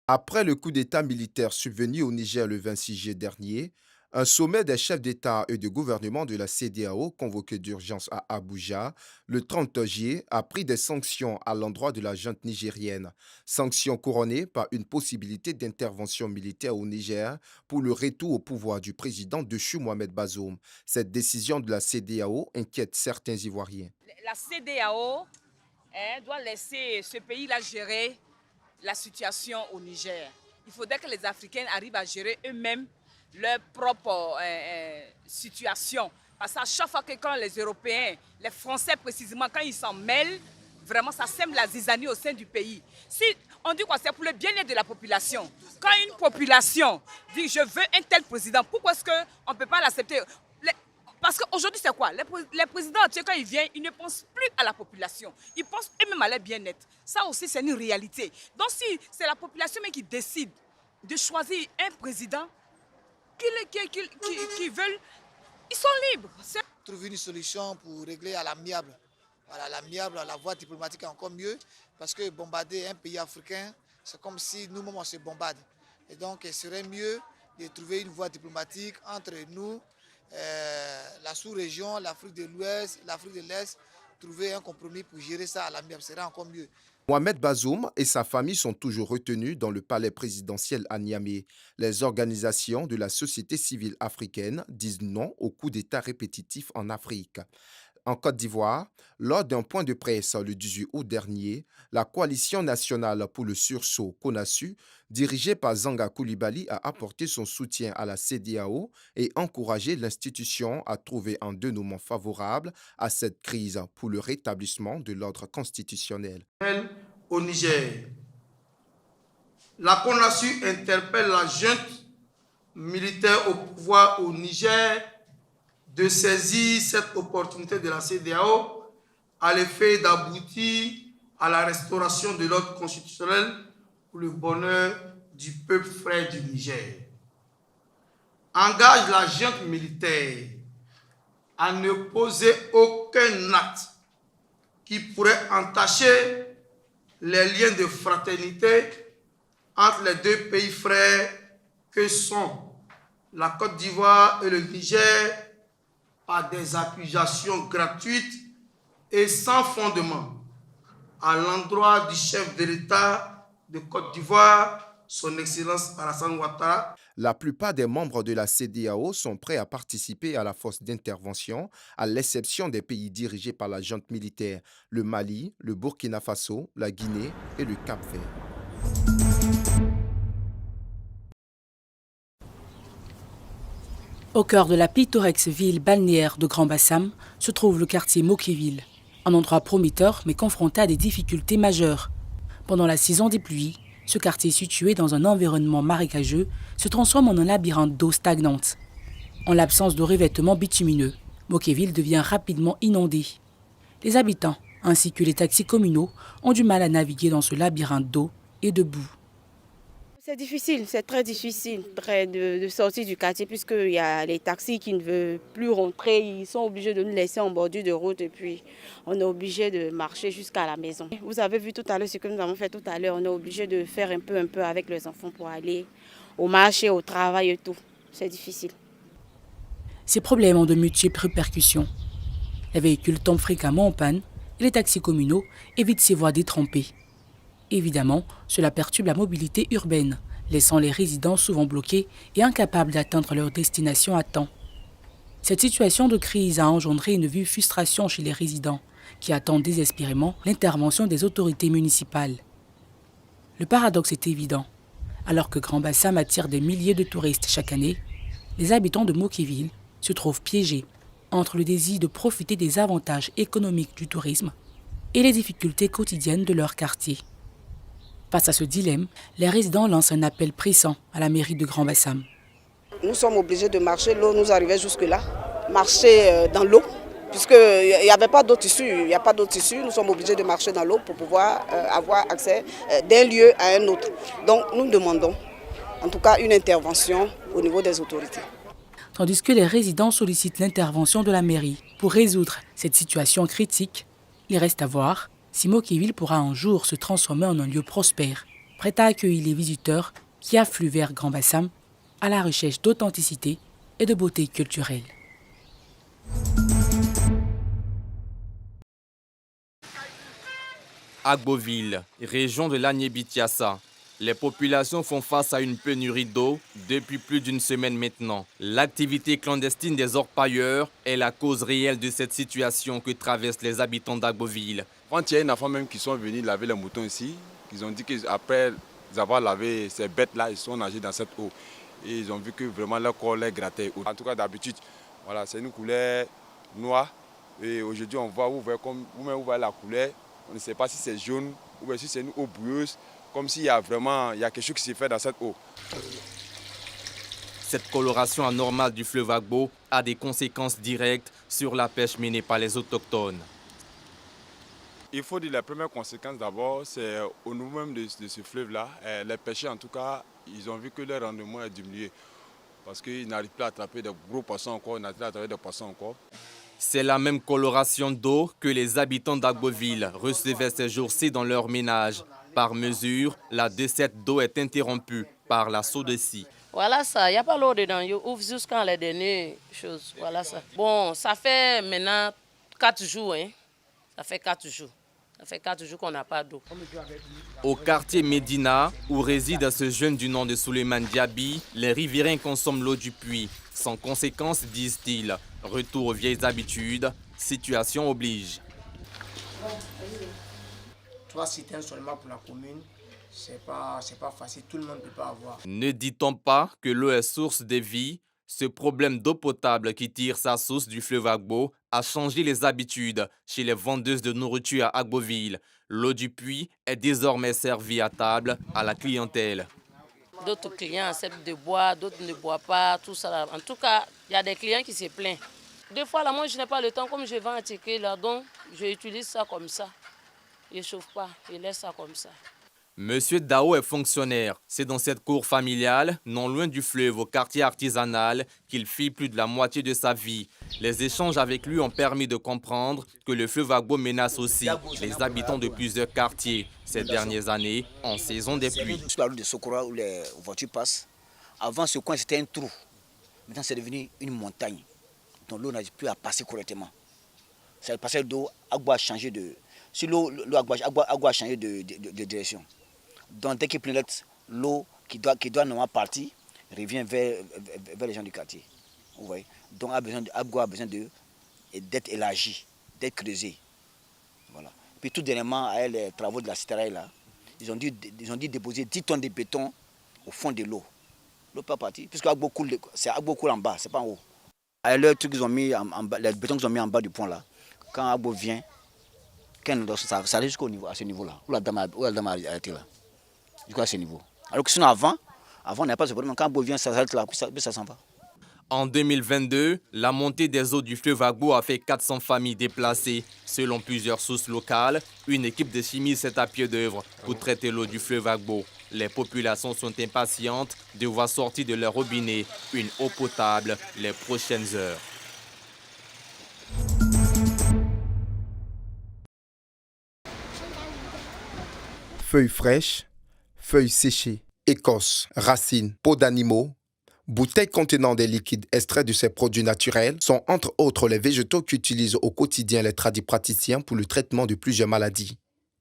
Après le coup d'État militaire subvenu au Niger le 26 juillet dernier, un sommet des chefs d'État et de gouvernement de la CEDEAO, convoqué d'urgence à Abuja le 30 juillet, a pris des sanctions à l'endroit de la junte nigérienne. Sanctions couronnées par une possibilité d'intervention militaire au Niger pour le retour au pouvoir du président Deschu Mohamed Bazoum. Cette décision de la CEDEAO inquiète certains Ivoiriens. La CEDEAO doit laisser ce pays-là gérer la situation au Niger. Il faudrait que les Africains arrivent à gérer eux-mêmes leur propre situation. Parce qu'à chaque fois que quand les Européens, les Français précisément, quand ils s'en mêlent, vraiment ça sème la zizanie au sein du pays. Si on dit quoi, c'est pour le bien-être de la population. Quand une population dit je veux un tel président, pourquoi est-ce qu'on ne peut pas l'accepter? Parce qu'aujourd'hui, c'est quoi? Les présidents, quand ils viennent, ils ne pensent plus à la population. Ils pensent eux-mêmes à leur bien-être. Ça aussi, c'est une réalité. Donc, si c'est la population même qui décide de choisir un président qu'ils veulent, ils sont libres. Trouver une solution pour régler à l'amiable. Voilà, l'amiable, la voie diplomatique est encore mieux. Parce que bombarder un pays africain, c'est comme si nous-mêmes on se bombarde. Et donc, il serait mieux de trouver une voie diplomatique entre nous, la sous-région, l'Afrique de l'Ouest, l'Afrique de l'Est, trouver un compromis pour gérer ça à l'amiable serait encore mieux. Mohamed Bazoum et sa famille sont toujours retenus dans le palais présidentiel à Niamey. Les organisations de la société civile africaine disent non au coup d'État répétitif en Afrique. En Côte d'Ivoire, lors d'un point de presse le 18 août dernier, la coalition nationale pour le sursaut CONASU, dirigée par Zanga Coulibaly, a apporté son soutien à la CEDEAO et encouragé l'institution à trouver un dénouement favorable à cette crise pour le rétablissement de l'ordre constitutionnel. Au Niger, la CONASU interpelle la junte militaire au pouvoir au Niger de saisir cette opportunité de la CEDEAO à l'effet d'aboutir à la restauration de l'ordre constitutionnel pour le bonheur du peuple frère du Niger. Engage la junte militaire à ne poser aucun acte qui pourrait entacher les liens de fraternité entre les deux pays frères que sont la Côte d'Ivoire et le Niger par des accusations gratuites et sans fondement à l'endroit du chef de l'État de Côte d'Ivoire, son Excellence Alassane Ouattara. La plupart des membres de la CEDEAO sont prêts à participer à la force d'intervention, à l'exception des pays dirigés par la junte militaire, le Mali, le Burkina Faso, la Guinée et le Cap-Vert. Au cœur de la pittoresque ville balnéaire de Grand-Bassam se trouve le quartier Mokéville, un endroit prometteur mais confronté à des difficultés majeures. Pendant la saison des pluies, ce quartier situé dans un environnement marécageux se transforme en un labyrinthe d'eau stagnante. En l'absence de revêtement bitumineux, Mokéville devient rapidement inondé. Les habitants, ainsi que les taxis communaux, ont du mal à naviguer dans ce labyrinthe d'eau et de boue. C'est difficile, c'est très difficile de sortir du quartier puisqu'il y a les taxis qui ne veulent plus rentrer. Ils sont obligés de nous laisser en bordure de route et puis on est obligé de marcher jusqu'à la maison. Vous avez vu tout à l'heure ce que nous avons fait tout à l'heure. On est obligé de faire un peu avec les enfants pour aller au marché, au travail et tout. C'est difficile. Ces problèmes ont de multiples répercussions. Les véhicules tombent fréquemment en panne et les taxis communaux évitent ces voies détrempées. Évidemment, cela perturbe la mobilité urbaine, laissant les résidents souvent bloqués et incapables d'atteindre leur destination à temps. Cette situation de crise a engendré une vive frustration chez les résidents, qui attendent désespérément l'intervention des autorités municipales. Le paradoxe est évident. Alors que Grand-Bassam attire des milliers de touristes chaque année, les habitants de Mokéville se trouvent piégés entre le désir de profiter des avantages économiques du tourisme et les difficultés quotidiennes de leur quartier. Face à ce dilemme, les résidents lancent un appel pressant à la mairie de Grand-Bassam. Nous sommes obligés de marcher, l'eau nous arrivait jusque-là, marcher dans l'eau puisqu'il n'y avait pas d'autre issue. Il n'y a pas d'autre issue. Nous sommes obligés de marcher dans l'eau pour pouvoir avoir accès d'un lieu à un autre. Donc nous demandons en tout cas une intervention au niveau des autorités. Tandis que les résidents sollicitent l'intervention de la mairie pour résoudre cette situation critique, il reste à voir si Mokeville pourra un jour se transformer en un lieu prospère, prêt à accueillir les visiteurs qui affluent vers Grand Bassam à la recherche d'authenticité et de beauté culturelle. Agboville, région de l'Agné-Bichiassa. Les populations font face à une pénurie d'eau depuis plus d'une semaine maintenant. L'activité clandestine des orpailleurs est la cause réelle de cette situation que traversent les habitants d'Agboville. Quand il y a une enfant même qui sont venus laver les moutons ici, ils ont dit qu'après avoir lavé ces bêtes-là, ils sont nagés dans cette eau. Et ils ont vu que vraiment leur corps les grattait. En tout cas, d'habitude, voilà, c'est une couleur noire. Et aujourd'hui, on voit, vous voyez la couleur. On ne sait pas si c'est jaune ou si c'est une eau bouilleuse. Comme s'il y a quelque chose qui s'est fait dans cette eau. Cette coloration anormale du fleuve Agbo a des conséquences directes sur la pêche menée par les autochtones. Il faut dire les premières conséquences d'abord, c'est au niveau même de ce fleuve-là. Les pêcheurs, en tout cas, ils ont vu que leur rendement a diminué. Parce qu'ils n'arrivent plus à attraper de gros poissons encore, ils n'arrivent plus à attraper des poissons encore. C'est la même coloration d'eau que les habitants d'Agboville recevaient ces jours-ci dans leur ménage. Par mesure, la desserte d'eau est interrompue par la scie. Voilà ça, il n'y a pas l'eau dedans, il ouvre jusqu'à les dernières choses. Voilà ça. Bon, ça fait maintenant 4 jours. Hein. Ça fait 4 jours. Ça fait 4 jours qu'on n'a pas d'eau. Au quartier Médina, où réside ce jeune du nom de Souleymane Diaby, les riverains consomment l'eau du puits. Sans conséquence, disent-ils. Retour aux vieilles habitudes, situation oblige. 3 citernes seulement pour la commune, c'est pas facile, tout le monde ne peut pas avoir. Ne dit-on pas que l'eau est source de vie? Ce problème d'eau potable qui tire sa source du fleuve Agbo a changé les habitudes chez les vendeuses de nourriture à Agboville. L'eau du puits est désormais servie à table à la clientèle. D'autres clients acceptent de boire, d'autres ne boivent pas, tout ça. En tout cas, il y a des clients qui se plaignent. Des fois, là, moi, je n'ai pas le temps, comme je vends un ticket là, donc j'utilise ça comme ça. Il ne chauffe pas, il laisse ça comme ça. Monsieur Dao est fonctionnaire. C'est dans cette cour familiale, non loin du fleuve, au quartier artisanal, qu'il fit plus de la moitié de sa vie. Les échanges avec lui ont permis de comprendre que le fleuve Agbo menace aussi les habitants de plusieurs quartiers ces dernières années en saison des pluies. Sur la route de Sokora où les voitures passent, avant ce coin c'était un trou. Maintenant c'est devenu une montagne. Donc l'eau n'a plus à passer correctement. Ça passait d'eau, Agbo a changé de... Si l'eau a changé de direction. Donc dès qu'il pleut, l'eau qui doit normalement partir revient vers les gens du quartier. Vous voyez? Donc Agbo a besoin d'être élargi, d'être creusé. Voilà. Puis tout dernièrement, avec les travaux de la citerne là, ils ont dû déposer 10 tonnes de béton au fond de l'eau. L'eau n'est pas partie, puisque Agbo coule en bas, c'est pas en haut. Avec le truc qu'ils ont mis en bas, les bétons qu'ils ont mis en bas du pont là, quand Agbo vient, ça arrive jusqu'au niveau, à ce niveau-là, où la dame a arrêté là, jusqu'à ce niveau. Alors que sinon avant on n'a pas ce problème. Quand Agbo vient, ça s'arrête là, puis ça s'en va. En 2022, la montée des eaux du fleuve Agbo a fait 400 familles déplacées. Selon plusieurs sources locales, une équipe de chimistes est à pied d'œuvre pour traiter l'eau du fleuve Agbo. Les populations sont impatientes de voir sortir de leur robinet une eau potable les prochaines heures. Feuilles fraîches, feuilles séchées, écorces, racines, peaux d'animaux, bouteilles contenant des liquides extraits de ces produits naturels sont entre autres les végétaux qu'utilisent au quotidien les tradipraticiens pour le traitement de plusieurs maladies.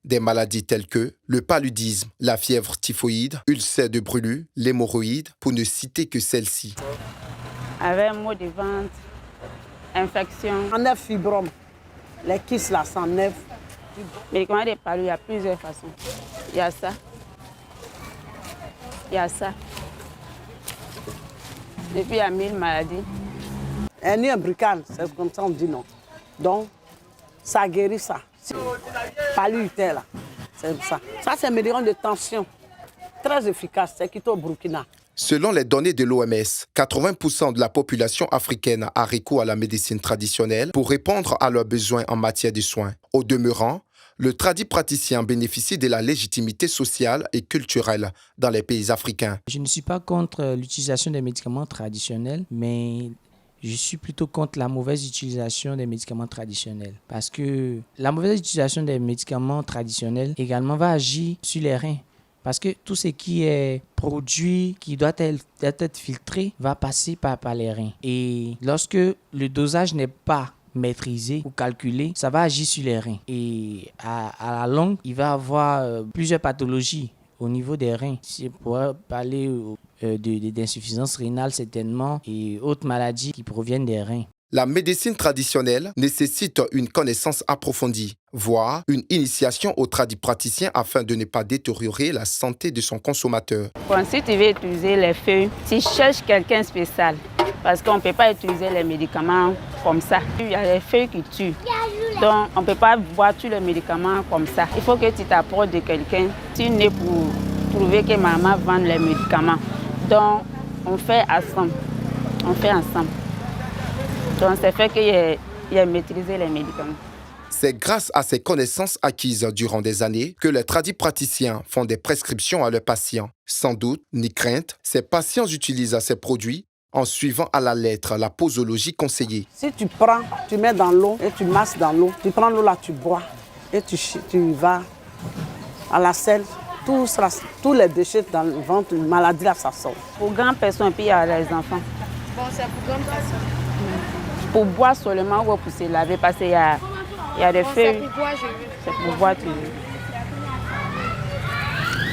Des maladies telles que le paludisme, la fièvre typhoïde, ulcère de brûlure, l'hémorroïde, pour ne citer que celles-ci. Avec un mot de ventre, infection. 109 fibromes, les kisses là, 109. Médicaments de palu, il y a plusieurs façons. Il y a ça. Il y a ça. Et puis il y a 1000 maladies. Un imbricane, c'est comme ça on dit non. Donc, ça guérit ça. Palu là, c'est ça. Ça c'est un médicament de tension. Très efficace, c'est quitté au Burkina. Selon les données de l'OMS, 80% de la population africaine a recours à la médecine traditionnelle pour répondre à leurs besoins en matière de soins. Au demeurant, le tradipraticien bénéficie de la légitimité sociale et culturelle dans les pays africains. Je ne suis pas contre l'utilisation des médicaments traditionnels, mais je suis plutôt contre la mauvaise utilisation des médicaments traditionnels. Parce que la mauvaise utilisation des médicaments traditionnels également va agir sur les reins. Parce que tout ce qui est produit, qui doit être filtré, va passer par les reins. Et lorsque le dosage n'est pas maîtrisé ou calculé, ça va agir sur les reins. Et à la longue, il va avoir plusieurs pathologies au niveau des reins. On pourrait parler d'insuffisance rénale certainement et autres maladies qui proviennent des reins. La médecine traditionnelle nécessite une connaissance approfondie, voire une initiation au tradipraticien afin de ne pas détériorer la santé de son consommateur. Bon, si tu veux utiliser les feuilles, tu cherches quelqu'un spécial. Parce qu'on ne peut pas utiliser les médicaments comme ça. Il y a des feuilles qui tuent. Donc, on ne peut pas boire tous les médicaments comme ça. Il faut que tu t'approches de quelqu'un. Tu n'es pour prouver que maman vend les médicaments. Donc, on fait ensemble. Donc, c'est fait qu'il a maîtrisé les médicaments. C'est grâce à ces connaissances acquises durant des années que les tradipraticiens font des prescriptions à leurs patients. Sans doute, ni crainte, ces patients utilisent ces produits en suivant à la lettre la posologie conseillée. Si tu prends, tu mets dans l'eau et tu masses dans l'eau, tu prends l'eau là, tu bois et tu vas à la selle. Tous les déchets dans le ventre, une maladie là, ça sort. Pour grandes personnes, puis il y a les enfants. Bon, c'est pour grandes personnes. Pour boire seulement ou pour se laver, parce qu'il y a des feuilles. C'est pour boire, je veux. C'est pour boire, tu veux.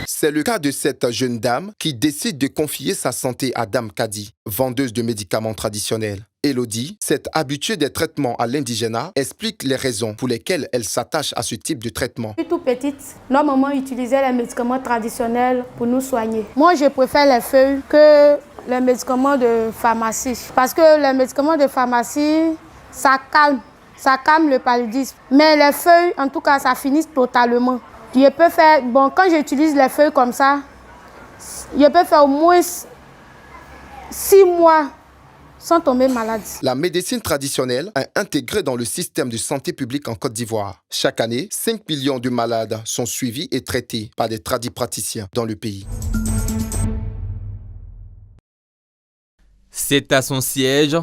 C'est le cas de cette jeune dame qui décide de confier sa santé à Dame Kadi, vendeuse de médicaments traditionnels. Élodie, cette habituée des traitements à l'indigénat, explique les raisons pour lesquelles elle s'attache à ce type de traitement. Depuis toute petite, nos mamans utilisaient les médicaments traditionnels pour nous soigner. Moi, je préfère les feuilles que les médicaments de pharmacie. Parce que les médicaments de pharmacie, ça calme le paludisme. Mais les feuilles, en tout cas, ça finit totalement. Je peux faire, bon, quand j'utilise les feuilles comme ça, je peux faire au moins 6 mois sans tomber malade. La médecine traditionnelle est intégrée dans le système de santé publique en Côte d'Ivoire. Chaque année, 5 millions de malades sont suivis et traités par des tradipraticiens dans le pays. C'est à son siège,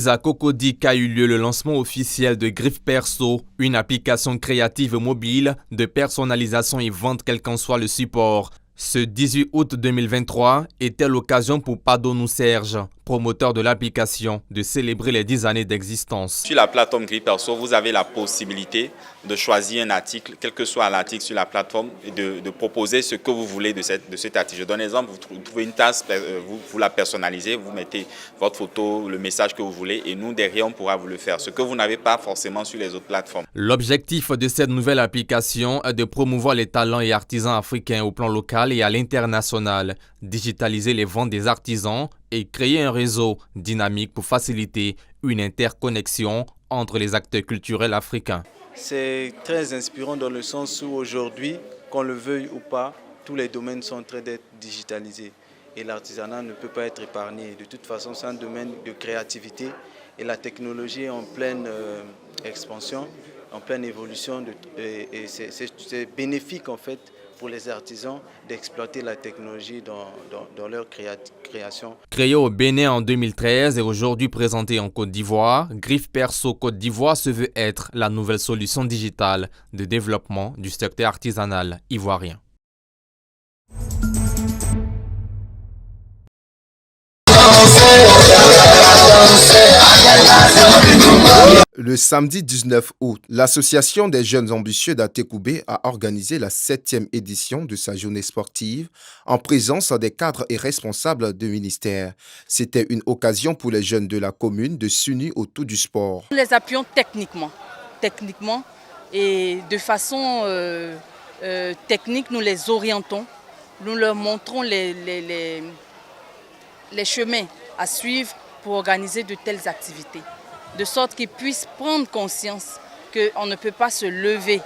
à Cocody, qu'a eu lieu le lancement officiel de Griffe Perso, une application créative mobile de personnalisation et vente quel qu'en soit le support. Ce 18 août 2023 était l'occasion pour Padonou Serge, promoteur de l'application, de célébrer les 10 années d'existence. Sur la plateforme Griffe Perso, vous avez la possibilité de choisir un article, quel que soit l'article sur la plateforme, et de proposer ce que vous voulez de cet article. Je donne un exemple, vous trouvez une tasse, vous la personnalisez, vous mettez votre photo, le message que vous voulez, et nous, derrière, on pourra vous le faire, ce que vous n'avez pas forcément sur les autres plateformes. L'objectif de cette nouvelle application est de promouvoir les talents et artisans africains au plan local et à l'international, digitaliser les ventes des artisans et créer un réseau dynamique pour faciliter une interconnexion entre les acteurs culturels africains. C'est très inspirant dans le sens où aujourd'hui, qu'on le veuille ou pas, tous les domaines sont en train d'être digitalisés et l'artisanat ne peut pas être épargné. De toute façon, c'est un domaine de créativité et la technologie est en pleine expansion, en pleine évolution et c'est bénéfique en fait pour les artisans d'exploiter la technologie dans leur création. Créé au Bénin en 2013 et aujourd'hui présenté en Côte d'Ivoire, Griffe Perso Côte d'Ivoire se veut être la nouvelle solution digitale de développement du secteur artisanal ivoirien. Le samedi 19 août, l'association des jeunes ambitieux d'Atekoubé a organisé la 7e édition de sa journée sportive en présence des cadres et responsables de ministères. C'était une occasion pour les jeunes de la commune de s'unir autour du sport. Nous les appuyons techniquement et de façon technique, nous les orientons, nous leur montrons les chemins à suivre pour organiser de telles activités, de sorte qu'ils puissent prendre conscience qu'on ne peut pas se lever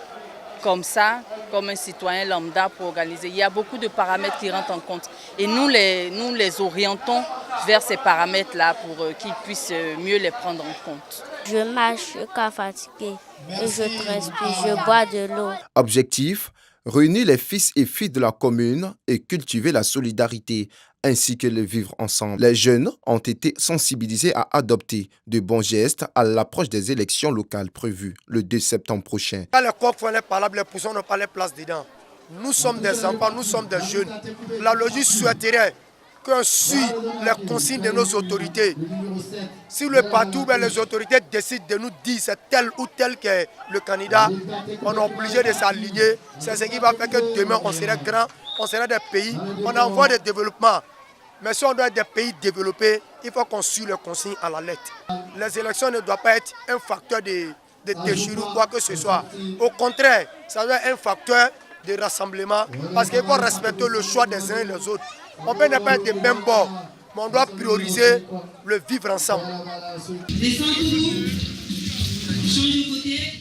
comme ça comme un citoyen lambda pour organiser. Il y a beaucoup de paramètres qui rentrent en compte. Et nous les orientons vers ces paramètres-là pour qu'ils puissent mieux les prendre en compte. Je marche, je suis fatiguée et je transpire, je bois de l'eau. Objectif, réunir les fils et filles de la commune et cultiver la solidarité, ainsi que le vivre ensemble. Les jeunes ont été sensibilisés à adopter de bons gestes à l'approche des élections locales prévues le 2 septembre prochain. Quand les coqs font les palabres, les poussons n'ont pas les places dedans. Nous sommes des enfants, nous sommes des jeunes. La logique souhaiterait qu'on suive les consignes de nos autorités. Si le partout, les autorités décident de nous dire c'est tel ou tel qui est le candidat, on est obligé de s'aligner. C'est ce qui va faire que demain on sera grand, on sera des pays, on envoie des développements. Mais si on doit être des pays développés, il faut qu'on suive les consignes à la lettre. Les élections ne doivent pas être un facteur de déchirure ou quoi que ce soit. Au contraire, ça doit être un facteur de rassemblement parce qu'il faut respecter le choix des uns et des autres. On peut ne pas être des mêmes bords, mais on doit prioriser le vivre ensemble. Descendez-nous, changez de côté.